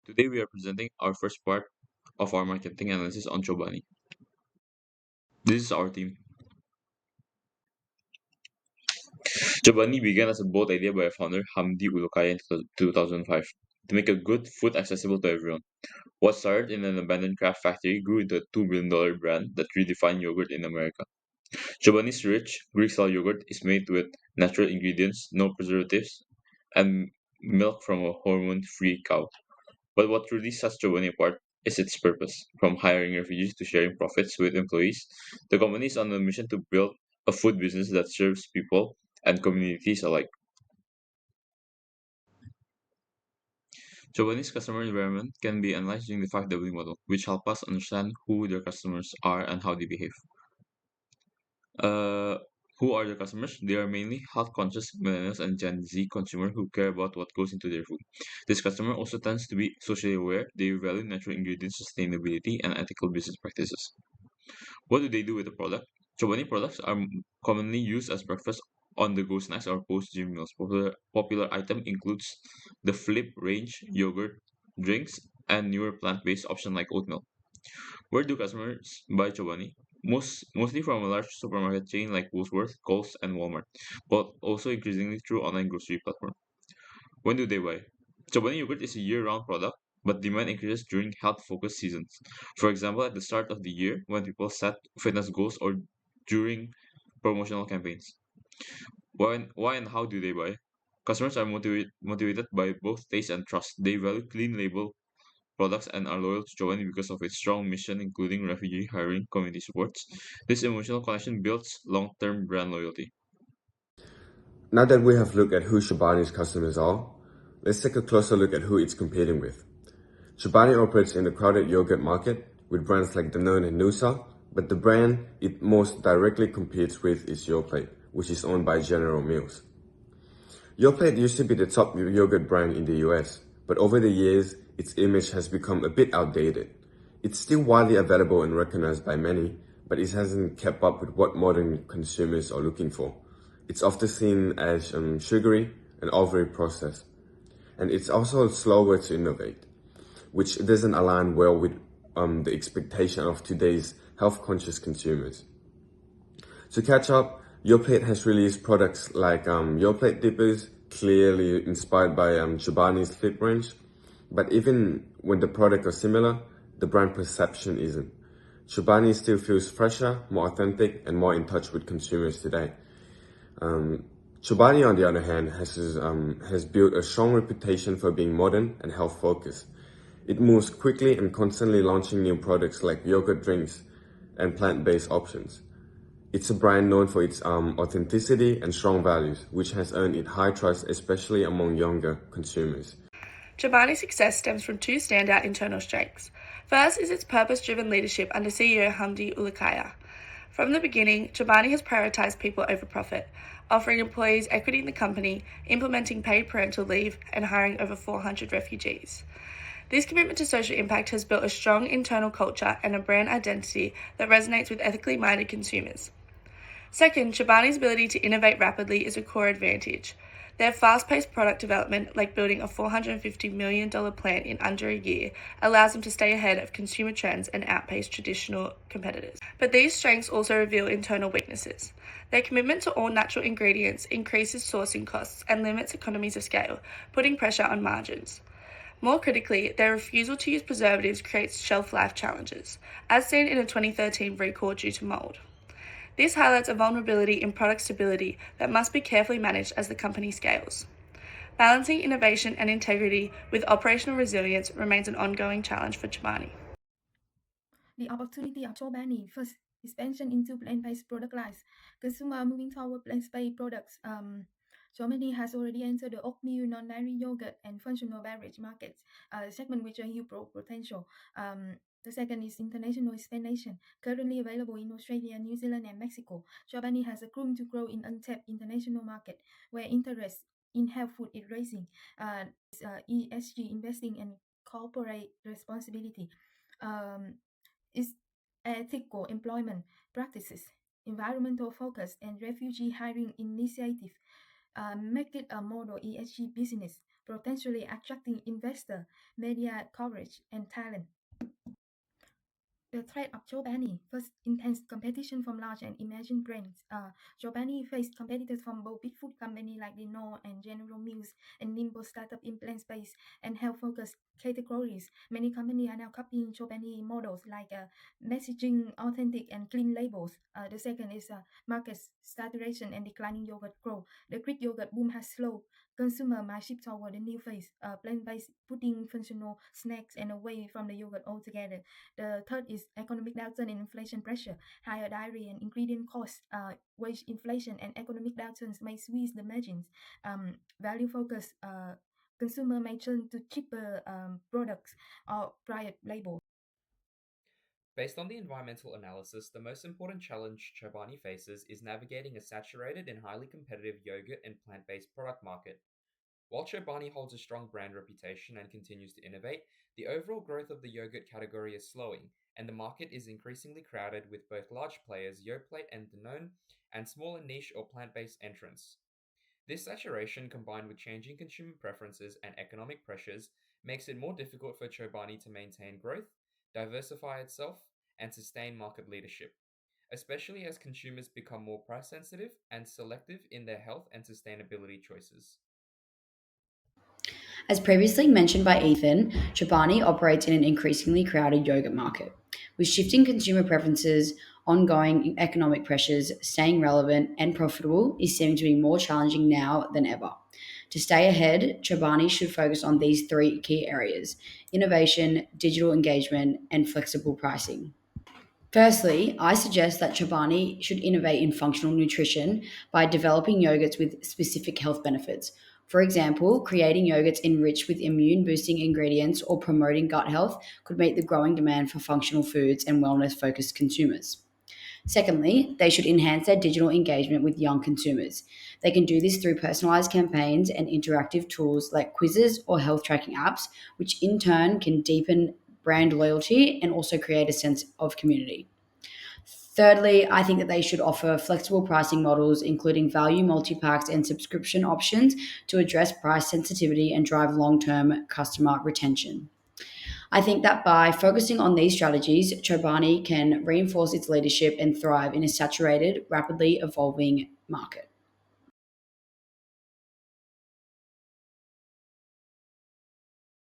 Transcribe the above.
Today we are presenting our first part of our marketing analysis on Chobani. This is our team. Chobani began as a bold idea by founder Hamdi Ulukaya in 2005 to make a good food accessible to everyone. What started in an abandoned craft factory grew into a $2 billion brand that redefined yogurt in America. Chobani's rich Greek-style yogurt is made with natural ingredients, no preservatives, and milk from a hormone-free cow. But what truly sets Chobani apart is its purpose. From hiring refugees to sharing profits with employees, the company is on a mission to build a food business that serves people and communities alike. Chobani's customer environment can be analyzed using the 5W model, which help us understand who their customers are and how they behave. Uh, who are the customers? They are mainly health-conscious millennials and Gen Z consumers who care about what goes into their food. This customer also tends to be socially aware. They value natural ingredients, sustainability, and ethical business practices. What do they do with the product? Chobani products are commonly used as breakfast on-the-go snacks or post-gym meals. Popular item includes the Flip range, yogurt, drinks, and newer plant-based options like oat milk. Where do customers buy Chobani? Mostly from a large supermarket chain like Woolworths, Coles, and Walmart, but also increasingly through online grocery platforms. When do they buy? Chobani yogurt is a year-round product, but demand increases during health-focused seasons. For example, at the start of the year when people set fitness goals or during promotional campaigns. Why and how do they buy? Customers are motivated by both taste and trust. They value clean label products and are loyal to Chobani because of its strong mission, including refugee hiring, community supports. This emotional connection builds long-term brand loyalty. Now that we have looked at who Chobani's customers are, let's take a closer look at who it's competing with. Chobani operates in the crowded yogurt market with brands like Danone and Noosa, but the brand it most directly competes with is Yoplait, which is owned by General Mills. Yoplait used to be the top yogurt brand in the US, but over the years, its image has become a bit outdated. It's still widely available and recognized by many, but it hasn't kept up with what modern consumers are looking for. It's often seen as sugary and overly processed, and it's also slower to innovate, which doesn't align well with the expectation of today's health-conscious consumers. To catch up, Yoplait has released products like Yoplait Dippers, clearly inspired by Chobani's Flip range. But even when the products are similar, the brand perception isn't. Chobani still feels fresher, more authentic, and more in touch with consumers today. Chobani, on the other hand, has built a strong reputation for being modern and health-focused. It moves quickly and constantly launching new products like yogurt drinks and plant-based options. It's a brand known for its authenticity and strong values, which has earned it high trust, especially among younger consumers. Chobani's success stems from two standout internal strengths. First is its purpose-driven leadership under CEO Hamdi Ulukaya. From the beginning, Chobani has prioritized people over profit, offering employees equity in the company, implementing paid parental leave, and hiring over 400 refugees. This commitment to social impact has built a strong internal culture and a brand identity that resonates with ethically minded consumers. Second, Chobani's ability to innovate rapidly is a core advantage. Their fast-paced product development, like building a $450 million plant in under a year, allows them to stay ahead of consumer trends and outpace traditional competitors. But these strengths also reveal internal weaknesses. Their commitment to all natural ingredients increases sourcing costs and limits economies of scale, putting pressure on margins. More critically, their refusal to use preservatives creates shelf life challenges, as seen in a 2013 recall due to mold. This highlights a vulnerability in product stability that must be carefully managed as the company scales. Balancing innovation and integrity with operational resilience remains an ongoing challenge for Chobani. The opportunity of Chobani first expansion into plant-based product lines. Consumer moving toward plant-based products. Chobani has already entered the oatmeal, non-dairy yogurt, and functional beverage markets, a segment with a huge potential. The second is international expansion. Currently available in Australia, New Zealand, and Mexico, Chobani has a room to grow in untapped international market where interest in health food is rising. ESG investing and corporate responsibility. Um, is ethical employment practices, environmental focus, and refugee hiring initiative make it a model ESG business potentially attracting investor, media coverage, and talent. The threat of Chobani. First, intense competition from large and emerging brands. Chobani faced competitors from both big food companies like Dino and General Mills and nimble startup in plant-based and health-focused categories. Many companies are now copying Chobani models like messaging authentic and clean labels. The second is market saturation and declining yogurt growth. The Greek yogurt boom has slowed. Consumer might shift toward the new phase, plant-based pudding, functional snacks, and away from the yogurt altogether. The third is economic downturn and inflation pressure. Higher dairy and ingredient costs, wage inflation, and economic downturns may squeeze the margins. Value focused consumer may turn to cheaper products or private labels. Based on the environmental analysis, the most important challenge Chobani faces is navigating a saturated and highly competitive yogurt and plant based product market. While Chobani holds a strong brand reputation and continues to innovate, the overall growth of the yogurt category is slowing, and the market is increasingly crowded with both large players, Yoplait and Danone, and smaller niche or plant-based entrants. This saturation, combined with changing consumer preferences and economic pressures, makes it more difficult for Chobani to maintain growth, diversify itself, and sustain market leadership, especially as consumers become more price sensitive and selective in their health and sustainability choices. As previously mentioned by Ethan, Chobani operates in an increasingly crowded yogurt market. With shifting consumer preferences, ongoing economic pressures, staying relevant and profitable is seeming to be more challenging now than ever. To stay ahead, Chobani should focus on these three key areas: innovation, digital engagement, and flexible pricing. Firstly, I suggest that Chobani should innovate in functional nutrition by developing yogurts with specific health benefits. For example, creating yogurts enriched with immune boosting ingredients or promoting gut health could meet the growing demand for functional foods and wellness focused consumers. Secondly, they should enhance their digital engagement with young consumers. They can do this through personalized campaigns and interactive tools like quizzes or health tracking apps, which in turn can deepen brand loyalty and also create a sense of community. Thirdly, I think that they should offer flexible pricing models, including value multi-packs and subscription options to address price sensitivity and drive long-term customer retention. I think that by focusing on these strategies, Chobani can reinforce its leadership and thrive in a saturated, rapidly evolving market.